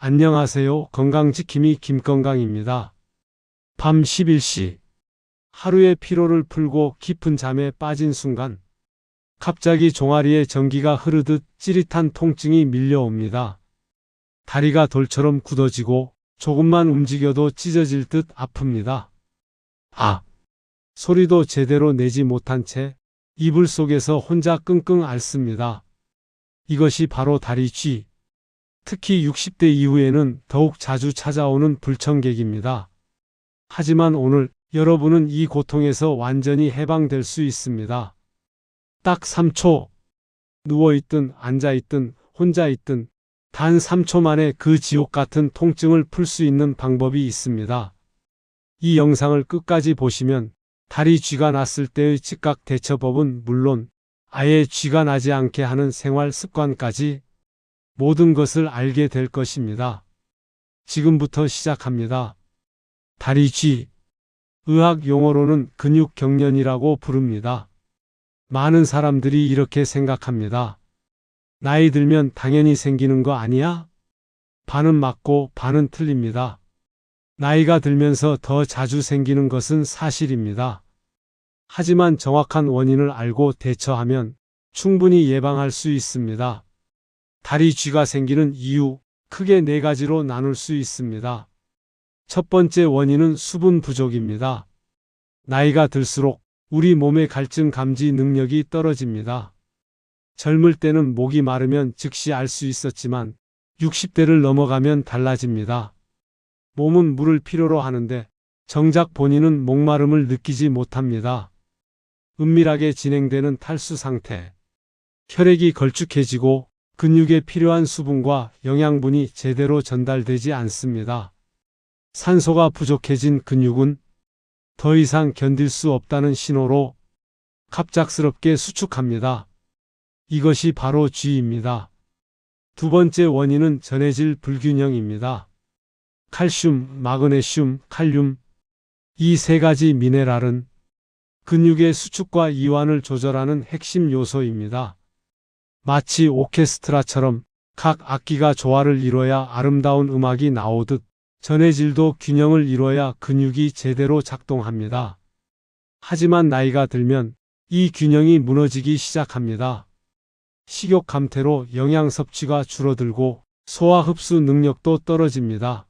안녕하세요. 건강지킴이 김건강입니다. 밤 11시. 하루의 피로를 풀고 깊은 잠에 빠진 순간 갑자기 종아리에 전기가 흐르듯 찌릿한 통증이 밀려옵니다. 다리가 돌처럼 굳어지고 조금만 움직여도 찢어질 듯 아픕니다. 아! 소리도 제대로 내지 못한 채 이불 속에서 혼자 끙끙 앓습니다. 이것이 바로 다리쥐. 특히 60대 이후에는 더욱 자주 찾아오는 불청객입니다. 하지만 오늘 여러분은 이 고통에서 완전히 해방될 수 있습니다. 딱 3초. 누워있든 앉아있든 혼자있든 단 3초 만에 그 지옥 같은 통증을 풀 수 있는 방법이 있습니다. 이 영상을 끝까지 보시면 다리 쥐가 났을 때의 즉각 대처법은 물론 아예 쥐가 나지 않게 하는 생활 습관까지 모든 것을 알게 될 것입니다. 지금부터 시작합니다. 다리쥐. 의학 용어로는 근육경련이라고 부릅니다. 많은 사람들이 이렇게 생각합니다. 나이 들면 당연히 생기는 거 아니야? 반은 맞고 반은 틀립니다. 나이가 들면서 더 자주 생기는 것은 사실입니다. 하지만 정확한 원인을 알고 대처하면 충분히 예방할 수 있습니다. 다리쥐가 생기는 이유, 크게 4가지로 나눌 수 있습니다. 첫 번째 원인은 수분 부족입니다. 나이가 들수록 우리 몸의 갈증 감지 능력이 떨어집니다. 젊을 때는 목이 마르면 즉시 알 수 있었지만 60대를 넘어가면 달라집니다. 몸은 물을 필요로 하는데 정작 본인은 목마름을 느끼지 못합니다. 은밀하게 진행되는 탈수 상태. 혈액이 걸쭉해지고 근육에 필요한 수분과 영양분이 제대로 전달되지 않습니다. 산소가 부족해진 근육은 더 이상 견딜 수 없다는 신호로 갑작스럽게 수축합니다. 이것이 바로 쥐입니다. 두 번째 원인은 전해질 불균형입니다. 칼슘, 마그네슘, 칼륨, 이 3가지 미네랄은 근육의 수축과 이완을 조절하는 핵심 요소입니다. 마치 오케스트라처럼 각 악기가 조화를 이뤄야 아름다운 음악이 나오듯 전해질도 균형을 이뤄야 근육이 제대로 작동합니다. 하지만 나이가 들면 이 균형이 무너지기 시작합니다. 식욕 감퇴로 영양 섭취가 줄어들고 소화 흡수 능력도 떨어집니다.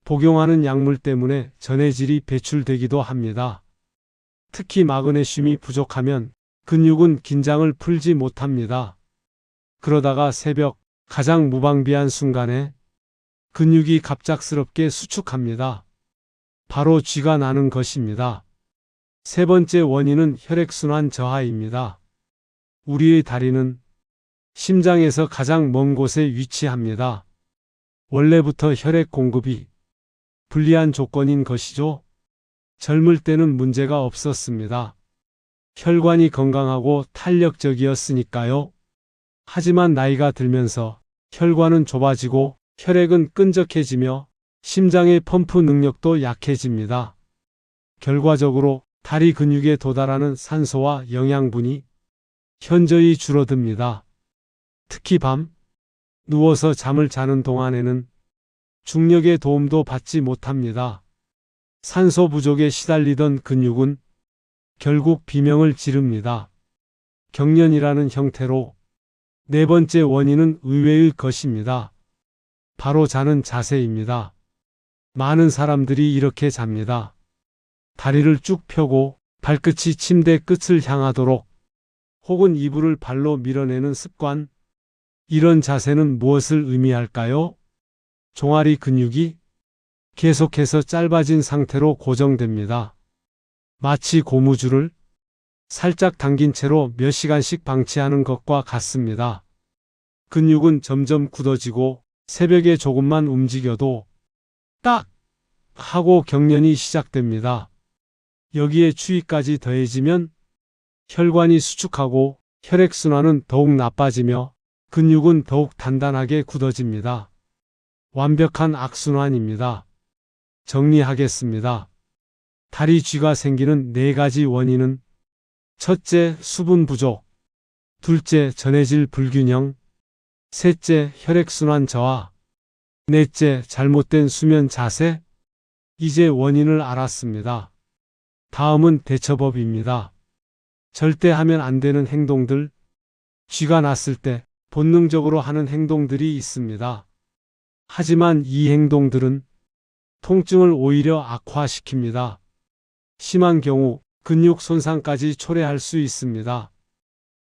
복용하는 약물 때문에 전해질이 배출되기도 합니다. 특히 마그네슘이 부족하면 근육은 긴장을 풀지 못합니다. 그러다가 새벽 가장 무방비한 순간에 근육이 갑작스럽게 수축합니다. 바로 쥐가 나는 것입니다. 세 번째 원인은 혈액순환 저하입니다. 우리의 다리는 심장에서 가장 먼 곳에 위치합니다. 원래부터 혈액 공급이 불리한 조건인 것이죠. 젊을 때는 문제가 없었습니다. 혈관이 건강하고 탄력적이었으니까요. 하지만 나이가 들면서 혈관은 좁아지고 혈액은 끈적해지며 심장의 펌프 능력도 약해집니다. 결과적으로 다리 근육에 도달하는 산소와 영양분이 현저히 줄어듭니다. 특히 밤, 누워서 잠을 자는 동안에는 중력의 도움도 받지 못합니다. 산소 부족에 시달리던 근육은 결국 비명을 지릅니다. 경련이라는 형태로. 네 번째 원인은 의외의 것입니다. 바로 자는 자세입니다. 많은 사람들이 이렇게 잡니다. 다리를 쭉 펴고 발끝이 침대 끝을 향하도록 혹은 이불을 발로 밀어내는 습관. 이런 자세는 무엇을 의미할까요? 종아리 근육이 계속해서 짧아진 상태로 고정됩니다. 마치 고무줄을 살짝 당긴 채로 몇 시간씩 방치하는 것과 같습니다. 근육은 점점 굳어지고 새벽에 조금만 움직여도 딱 하고 경련이 시작됩니다. 여기에 추위까지 더해지면 혈관이 수축하고 혈액순환은 더욱 나빠지며 근육은 더욱 단단하게 굳어집니다. 완벽한 악순환입니다. 정리하겠습니다. 다리쥐가 생기는 4가지 원인은 첫째, 수분 부족. 둘째, 전해질 불균형. 셋째, 혈액순환 저하. 넷째, 잘못된 수면 자세. 이제 원인을 알았습니다. 다음은 대처법입니다. 절대 하면 안 되는 행동들. 쥐가 났을 때 본능적으로 하는 행동들이 있습니다. 하지만 이 행동들은 통증을 오히려 악화시킵니다. 심한 경우 근육 손상까지 초래할 수 있습니다.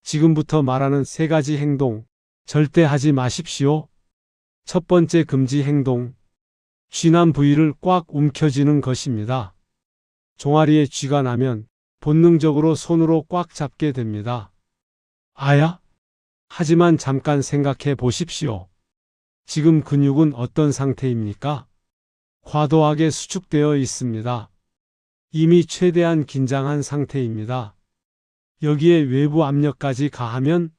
지금부터 말하는 3가지 행동, 절대 하지 마십시오. 첫 번째 금지 행동, 쥐난 부위를 꽉 움켜쥐는 것입니다. 종아리에 쥐가 나면 본능적으로 손으로 꽉 잡게 됩니다. 아야? 하지만 잠깐 생각해 보십시오. 지금 근육은 어떤 상태입니까? 과도하게 수축되어 있습니다. 이미 최대한 긴장한 상태입니다. 여기에 외부 압력까지 가하면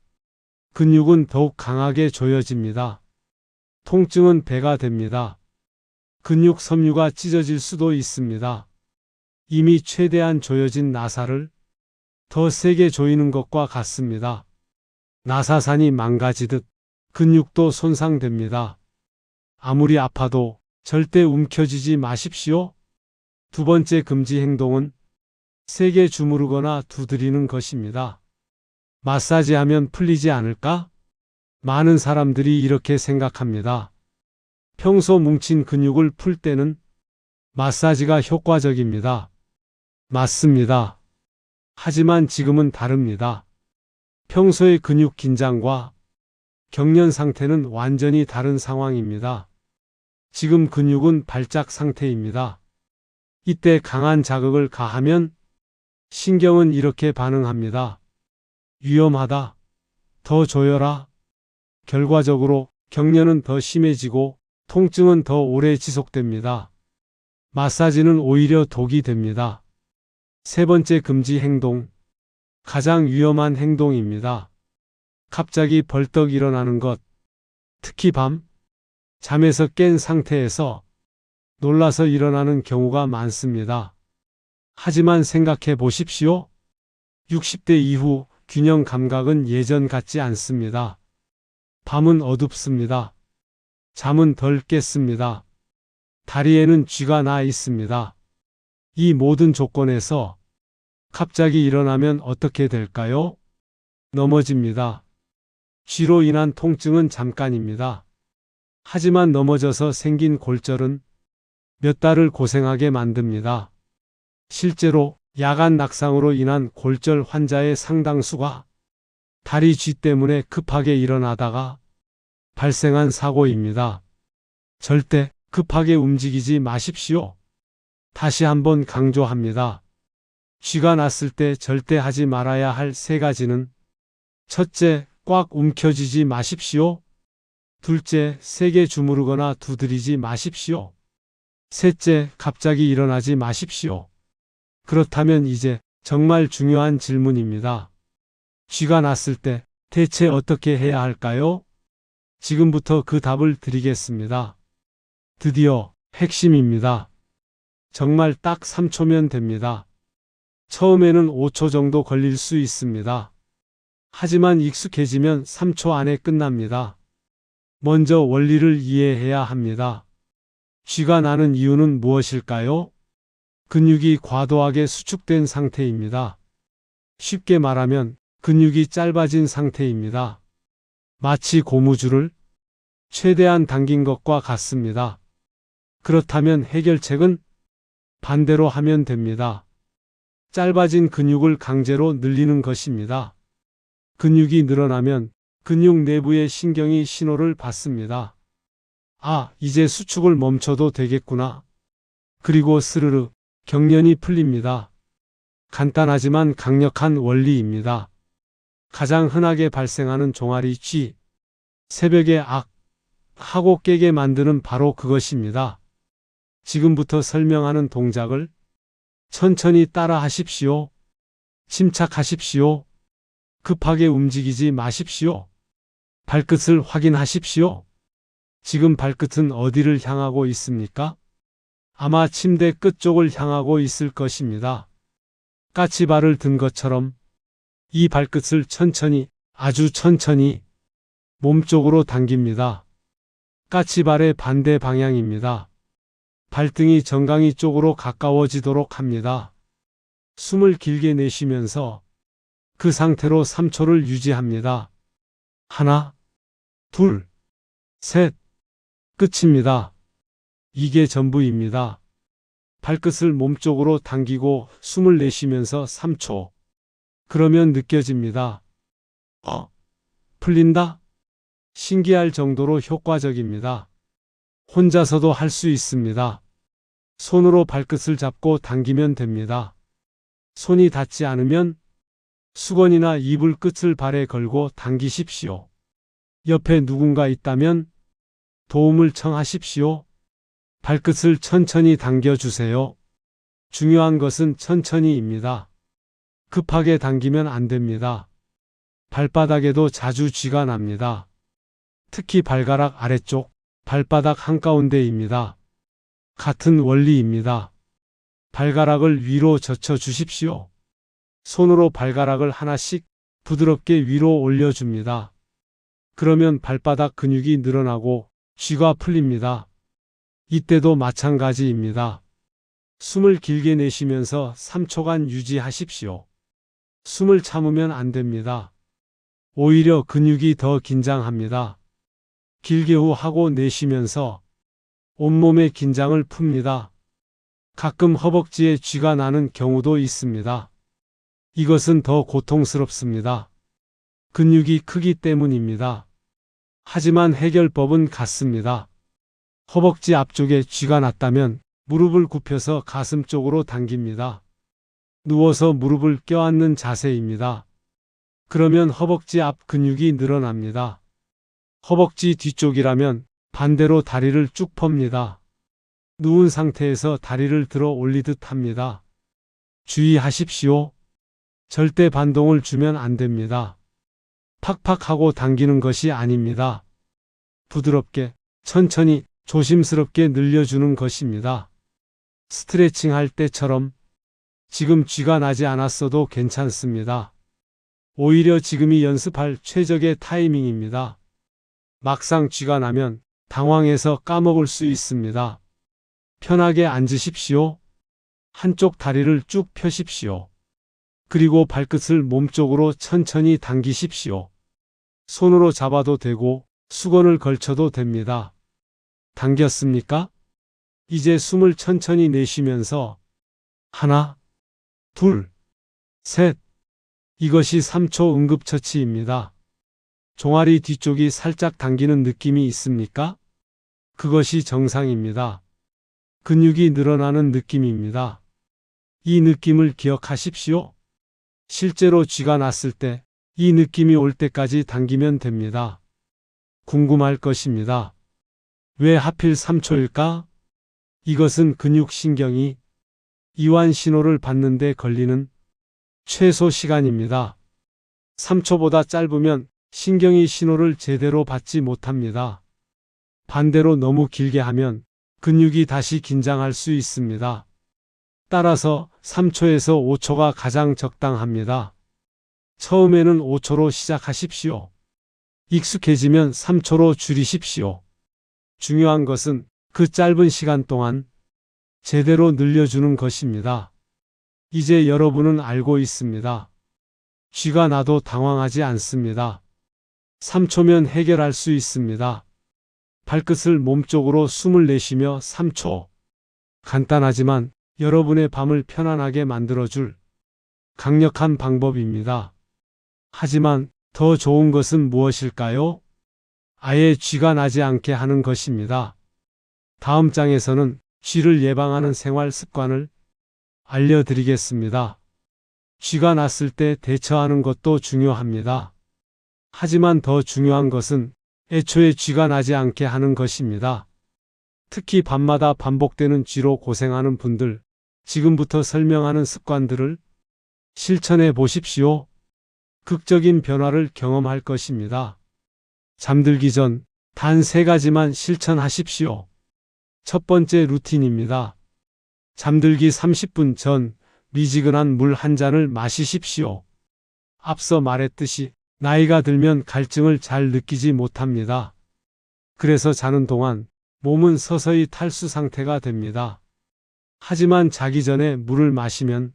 근육은 더욱 강하게 조여집니다. 통증은 배가 됩니다. 근육 섬유가 찢어질 수도 있습니다. 이미 최대한 조여진 나사를 더 세게 조이는 것과 같습니다. 나사산이 망가지듯 근육도 손상됩니다. 아무리 아파도 절대 움켜쥐지 마십시오. 두 번째 금지 행동은 세게 주무르거나 두드리는 것입니다. 마사지하면 풀리지 않을까? 많은 사람들이 이렇게 생각합니다. 평소 뭉친 근육을 풀 때는 마사지가 효과적입니다. 맞습니다. 하지만 지금은 다릅니다. 평소의 근육 긴장과 경련 상태는 완전히 다른 상황입니다. 지금 근육은 발작 상태입니다. 이때 강한 자극을 가하면 신경은 이렇게 반응합니다. 위험하다. 더 조여라. 결과적으로 경련은 더 심해지고 통증은 더 오래 지속됩니다. 마사지는 오히려 독이 됩니다. 세 번째 금지 행동. 가장 위험한 행동입니다. 갑자기 벌떡 일어나는 것. 특히 밤, 잠에서 깬 상태에서 놀라서 일어나는 경우가 많습니다. 하지만 생각해 보십시오. 60대 이후 균형 감각은 예전 같지 않습니다. 밤은 어둡습니다. 잠은 덜 깼습니다. 다리에는 쥐가 나 있습니다. 이 모든 조건에서 갑자기 일어나면 어떻게 될까요? 넘어집니다. 쥐로 인한 통증은 잠깐입니다. 하지만 넘어져서 생긴 골절은 몇 달을 고생하게 만듭니다. 실제로 야간 낙상으로 인한 골절 환자의 상당수가 다리 쥐 때문에 급하게 일어나다가 발생한 사고입니다. 절대 급하게 움직이지 마십시오. 다시 한번 강조합니다. 쥐가 났을 때 절대 하지 말아야 할 3가지는 첫째, 꽉 움켜쥐지 마십시오. 둘째, 세게 주무르거나 두드리지 마십시오. 셋째, 갑자기 일어나지 마십시오. 그렇다면 이제 정말 중요한 질문입니다. 쥐가 났을 때 대체 어떻게 해야 할까요? 지금부터 그 답을 드리겠습니다. 드디어 핵심입니다. 정말 딱 3초면 됩니다. 처음에는 5초 정도 걸릴 수 있습니다. 하지만 익숙해지면 3초 안에 끝납니다. 먼저 원리를 이해해야 합니다. 쥐가 나는 이유는 무엇일까요? 근육이 과도하게 수축된 상태입니다. 쉽게 말하면 근육이 짧아진 상태입니다. 마치 고무줄을 최대한 당긴 것과 같습니다. 그렇다면 해결책은 반대로 하면 됩니다. 짧아진 근육을 강제로 늘리는 것입니다. 근육이 늘어나면 근육 내부의 신경이 신호를 받습니다. 아, 이제 수축을 멈춰도 되겠구나. 그리고 스르르 경련이 풀립니다. 간단하지만 강력한 원리입니다. 가장 흔하게 발생하는 종아리 쥐, 새벽에 악 하고 깨게 만드는 바로 그것입니다. 지금부터 설명하는 동작을 천천히 따라 하십시오. 침착하십시오. 급하게 움직이지 마십시오. 발끝을 확인하십시오. 지금 발끝은 어디를 향하고 있습니까? 아마 침대 끝쪽을 향하고 있을 것입니다. 까치발을 든 것처럼 이 발끝을 천천히, 아주 천천히 몸쪽으로 당깁니다. 까치발의 반대 방향입니다. 발등이 정강이 쪽으로 가까워지도록 합니다. 숨을 길게 내쉬면서 그 상태로 3초를 유지합니다. 하나, 둘, 셋. 끝입니다. 이게 전부입니다. 발끝을 몸쪽으로 당기고 숨을 내쉬면서 3초. 그러면 느껴집니다. 풀린다? 신기할 정도로 효과적입니다. 혼자서도 할 수 있습니다. 손으로 발끝을 잡고 당기면 됩니다. 손이 닿지 않으면 수건이나 이불 끝을 발에 걸고 당기십시오. 옆에 누군가 있다면 도움을 청하십시오. 발끝을 천천히 당겨주세요. 중요한 것은 천천히입니다. 급하게 당기면 안 됩니다. 발바닥에도 자주 쥐가 납니다. 특히 발가락 아래쪽, 발바닥 한가운데입니다. 같은 원리입니다. 발가락을 위로 젖혀 주십시오. 손으로 발가락을 하나씩 부드럽게 위로 올려줍니다. 그러면 발바닥 근육이 늘어나고 쥐가 풀립니다. 이때도 마찬가지입니다. 숨을 길게 내쉬면서 3초간 유지하십시오. 숨을 참으면 안 됩니다. 오히려 근육이 더 긴장합니다. 길게 후 하고 내쉬면서 온몸의 긴장을 풉니다. 가끔 허벅지에 쥐가 나는 경우도 있습니다. 이것은 더 고통스럽습니다. 근육이 크기 때문입니다. 하지만 해결법은 같습니다. 허벅지 앞쪽에 쥐가 났다면 무릎을 굽혀서 가슴 쪽으로 당깁니다. 누워서 무릎을 껴안는 자세입니다. 그러면 허벅지 앞 근육이 늘어납니다. 허벅지 뒤쪽이라면 반대로 다리를 쭉 펴니다. 누운 상태에서 다리를 들어 올리듯 합니다. 주의하십시오. 절대 반동을 주면 안 됩니다. 팍팍 하고 당기는 것이 아닙니다. 부드럽게, 천천히, 조심스럽게 늘려주는 것입니다. 스트레칭 할 때처럼 지금 쥐가 나지 않았어도 괜찮습니다. 오히려 지금이 연습할 최적의 타이밍입니다. 막상 쥐가 나면 당황해서 까먹을 수 있습니다. 편하게 앉으십시오. 한쪽 다리를 쭉 펴십시오. 그리고 발끝을 몸쪽으로 천천히 당기십시오. 손으로 잡아도 되고 수건을 걸쳐도 됩니다. 당겼습니까? 이제 숨을 천천히 내쉬면서 하나, 둘, 셋. 이것이 3초 응급처치입니다. 종아리 뒤쪽이 살짝 당기는 느낌이 있습니까? 그것이 정상입니다. 근육이 늘어나는 느낌입니다. 이 느낌을 기억하십시오. 실제로 쥐가 났을 때 이 느낌이 올 때까지 당기면 됩니다. 궁금할 것입니다. 왜 하필 3초일까? 이것은 근육신경이 이완 신호를 받는 데 걸리는 최소 시간입니다. 3초보다 짧으면 신경이 신호를 제대로 받지 못합니다. 반대로 너무 길게 하면 근육이 다시 긴장할 수 있습니다. 따라서 3초에서 5초가 가장 적당합니다. 처음에는 5초로 시작하십시오. 익숙해지면 3초로 줄이십시오. 중요한 것은 그 짧은 시간 동안 제대로 늘려주는 것입니다. 이제 여러분은 알고 있습니다. 쥐가 나도 당황하지 않습니다. 3초면 해결할 수 있습니다. 발끝을 몸쪽으로 숨을 내쉬며 3초. 간단하지만 여러분의 밤을 편안하게 만들어줄 강력한 방법입니다. 하지만 더 좋은 것은 무엇일까요? 아예 쥐가 나지 않게 하는 것입니다. 다음 장에서는 쥐를 예방하는 생활 습관을 알려드리겠습니다. 쥐가 났을 때 대처하는 것도 중요합니다. 하지만 더 중요한 것은 애초에 쥐가 나지 않게 하는 것입니다. 특히 밤마다 반복되는 쥐로 고생하는 분들, 지금부터 설명하는 습관들을 실천해 보십시오. 극적인 변화를 경험할 것입니다. 잠들기 전 단 3가지만 실천하십시오. 첫 번째 루틴입니다. 잠들기 30분 전 미지근한 물 한 잔을 마시십시오. 앞서 말했듯이 나이가 들면 갈증을 잘 느끼지 못합니다. 그래서 자는 동안 몸은 서서히 탈수 상태가 됩니다. 하지만 자기 전에 물을 마시면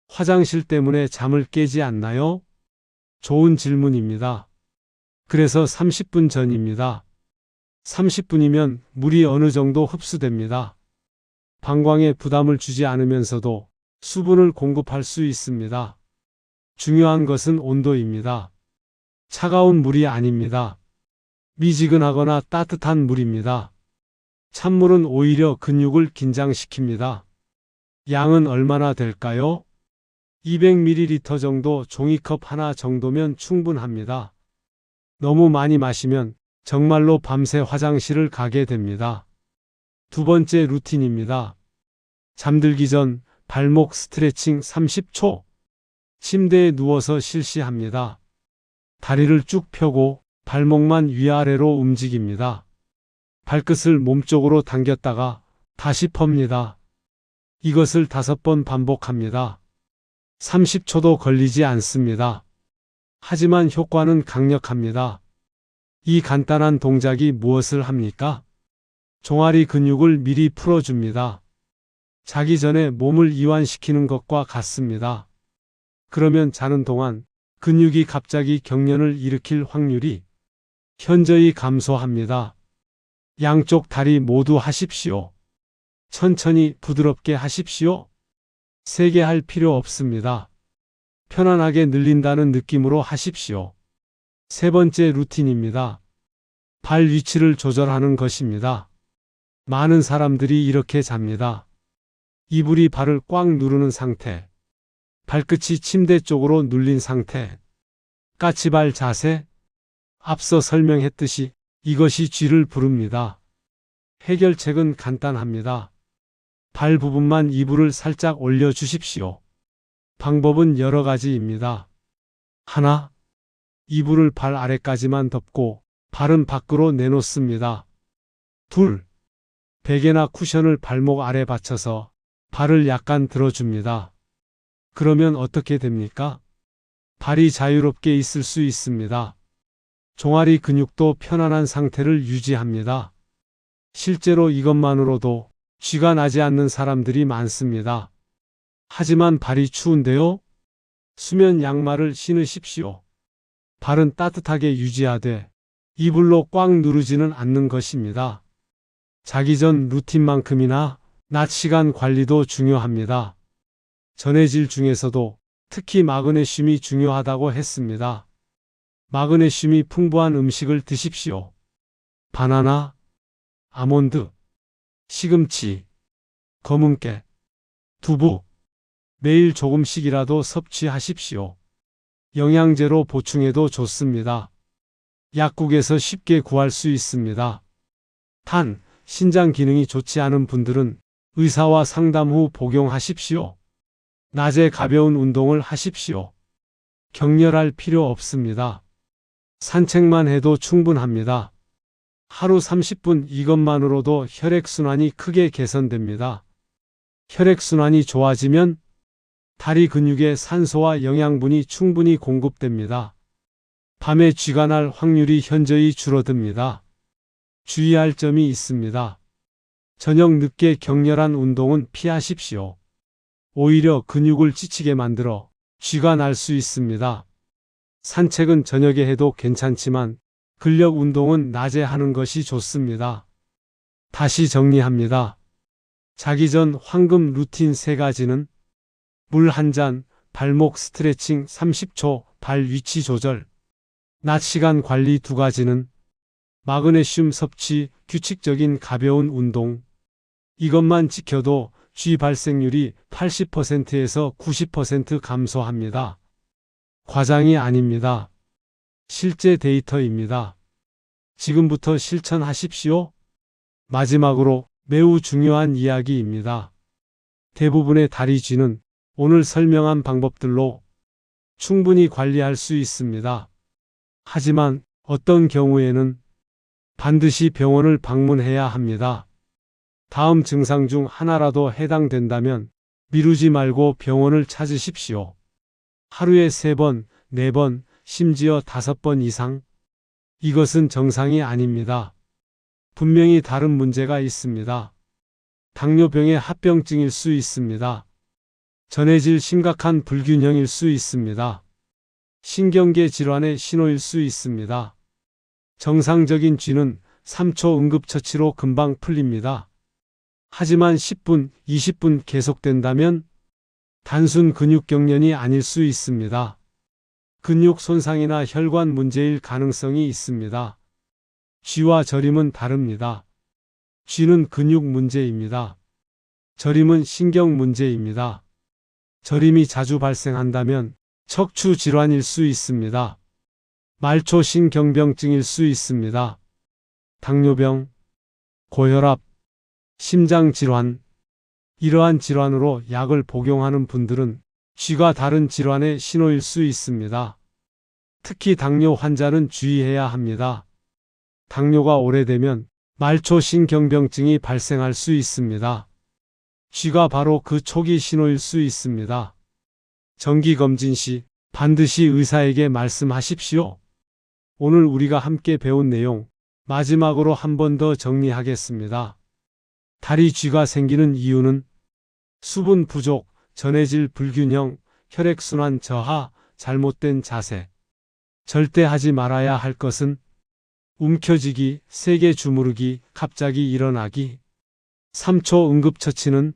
화장실 때문에 잠을 깨지 않나요? 좋은 질문입니다. 그래서 30분 전입니다. 30분이면 물이 어느 정도 흡수됩니다. 방광에 부담을 주지 않으면서도 수분을 공급할 수 있습니다. 중요한 것은 온도입니다. 차가운 물이 아닙니다. 미지근하거나 따뜻한 물입니다. 찬물은 오히려 근육을 긴장시킵니다. 양은 얼마나 될까요? 200ml 정도 종이컵 하나 정도면 충분합니다. 너무 많이 마시면 정말로 밤새 화장실을 가게 됩니다. 두 번째 루틴입니다. 잠들기 전 발목 스트레칭 30초. 침대에 누워서 실시합니다. 다리를 쭉 펴고 발목만 위아래로 움직입니다. 발끝을 몸쪽으로 당겼다가 다시 펍니다. 이것을 5번 반복합니다. 30초도 걸리지 않습니다. 하지만 효과는 강력합니다. 이 간단한 동작이 무엇을 합니까? 종아리 근육을 미리 풀어줍니다. 자기 전에 몸을 이완시키는 것과 같습니다. 그러면 자는 동안 근육이 갑자기 경련을 일으킬 확률이 현저히 감소합니다. 양쪽 다리 모두 하십시오. 천천히 부드럽게 하십시오. 세게 할 필요 없습니다. 편안하게 늘린다는 느낌으로 하십시오. 세 번째 루틴입니다. 발 위치를 조절하는 것입니다. 많은 사람들이 이렇게 잡니다. 이불이 발을 꽉 누르는 상태. 발끝이 침대 쪽으로 눌린 상태. 까치발 자세. 앞서 설명했듯이 이것이 쥐를 부릅니다. 해결책은 간단합니다. 발 부분만 이불을 살짝 올려주십시오. 방법은 여러 가지입니다. 하나, 이불을 발 아래까지만 덮고 발은 밖으로 내놓습니다. 둘, 베개나 쿠션을 발목 아래 받쳐서 발을 약간 들어줍니다. 그러면 어떻게 됩니까? 발이 자유롭게 있을 수 있습니다. 종아리 근육도 편안한 상태를 유지합니다. 실제로 이것만으로도 쥐가 나지 않는 사람들이 많습니다. 하지만 발이 추운데요? 수면 양말을 신으십시오. 발은 따뜻하게 유지하되 이불로 꽉 누르지는 않는 것입니다. 자기 전 루틴만큼이나 낮 시간 관리도 중요합니다. 전해질 중에서도 특히 마그네슘이 중요하다고 했습니다. 마그네슘이 풍부한 음식을 드십시오. 바나나, 아몬드, 시금치, 검은깨, 두부, 매일 조금씩이라도 섭취하십시오. 영양제로 보충해도 좋습니다. 약국에서 쉽게 구할 수 있습니다. 단, 신장 기능이 좋지 않은 분들은 의사와 상담 후 복용하십시오. 낮에 가벼운 운동을 하십시오. 격렬할 필요 없습니다. 산책만 해도 충분합니다. 하루 30분 이것만으로도 혈액순환이 크게 개선됩니다. 혈액순환이 좋아지면 다리 근육에 산소와 영양분이 충분히 공급됩니다. 밤에 쥐가 날 확률이 현저히 줄어듭니다. 주의할 점이 있습니다. 저녁 늦게 격렬한 운동은 피하십시오. 오히려 근육을 지치게 만들어 쥐가 날 수 있습니다. 산책은 저녁에 해도 괜찮지만 근력 운동은 낮에 하는 것이 좋습니다. 다시 정리합니다. 자기 전 황금 루틴 3가지는 물 1잔, 발목 스트레칭 30초, 발 위치 조절. 낮 시간 관리 2가지는 마그네슘 섭취, 규칙적인 가벼운 운동. 이것만 지켜도 쥐 발생률이 80%에서 90% 감소합니다. 과장이 아닙니다. 실제 데이터입니다. 지금부터 실천하십시오. 마지막으로 매우 중요한 이야기입니다. 대부분의 다리 쥐는 오늘 설명한 방법들로 충분히 관리할 수 있습니다. 하지만 어떤 경우에는 반드시 병원을 방문해야 합니다. 다음 증상 중 하나라도 해당된다면 미루지 말고 병원을 찾으십시오. 하루에 3번, 4번, 심지어 5번 이상? 이것은 정상이 아닙니다. 분명히 다른 문제가 있습니다. 당뇨병의 합병증일 수 있습니다. 전해질 심각한 불균형일 수 있습니다. 신경계 질환의 신호일 수 있습니다. 정상적인 쥐는 3초 응급처치로 금방 풀립니다. 하지만 10분, 20분 계속된다면 단순 근육경련이 아닐 수 있습니다. 근육 손상이나 혈관 문제일 가능성이 있습니다. 쥐와 저림은 다릅니다. 쥐는 근육 문제입니다. 저림은 신경 문제입니다. 저림이 자주 발생한다면 척추 질환일 수 있습니다. 말초 신경병증일 수 있습니다. 당뇨병, 고혈압, 심장질환, 이러한 질환으로 약을 복용하는 분들은 쥐가 다른 질환의 신호일 수 있습니다. 특히 당뇨 환자는 주의해야 합니다. 당뇨가 오래되면 말초 신경병증이 발생할 수 있습니다. 쥐가 바로 그 초기 신호일 수 있습니다. 정기검진 시 반드시 의사에게 말씀하십시오. 오늘 우리가 함께 배운 내용 마지막으로 한 번 더 정리하겠습니다. 다리 쥐가 생기는 이유는 수분 부족, 전해질 불균형, 혈액순환 저하, 잘못된 자세. 절대 하지 말아야 할 것은 움켜쥐기, 세게 주무르기, 갑자기 일어나기. 3초 응급처치는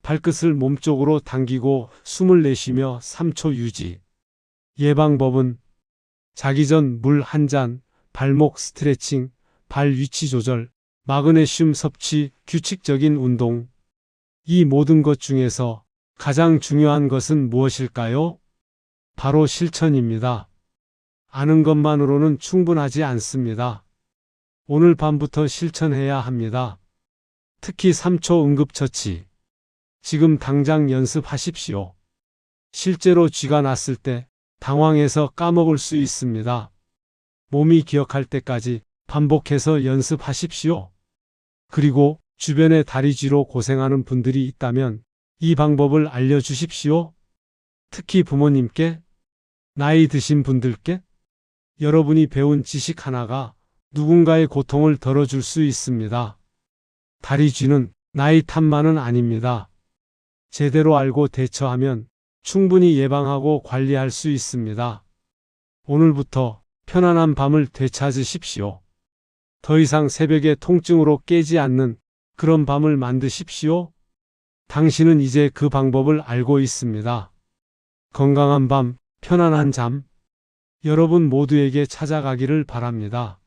발끝을 몸쪽으로 당기고 숨을 내쉬며 3초 유지. 예방법은 자기 전 물 한 잔, 발목 스트레칭, 발 위치 조절, 마그네슘 섭취, 규칙적인 운동. 이 모든 것 중에서 가장 중요한 것은 무엇일까요? 바로 실천입니다. 아는 것만으로는 충분하지 않습니다. 오늘 밤부터 실천해야 합니다. 특히 3초 응급처치. 지금 당장 연습하십시오. 실제로 쥐가 났을 때 당황해서 까먹을 수 있습니다. 몸이 기억할 때까지 반복해서 연습하십시오. 그리고 주변에 다리쥐로 고생하는 분들이 있다면 이 방법을 알려주십시오. 특히 부모님께, 나이 드신 분들께. 여러분이 배운 지식 하나가 누군가의 고통을 덜어줄 수 있습니다. 다리쥐는 나이 탓만은 아닙니다. 제대로 알고 대처하면 충분히 예방하고 관리할 수 있습니다. 오늘부터 편안한 밤을 되찾으십시오. 더 이상 새벽에 통증으로 깨지 않는 그런 밤을 만드십시오. 당신은 이제 그 방법을 알고 있습니다. 건강한 밤, 편안한 잠, 여러분 모두에게 찾아가기를 바랍니다.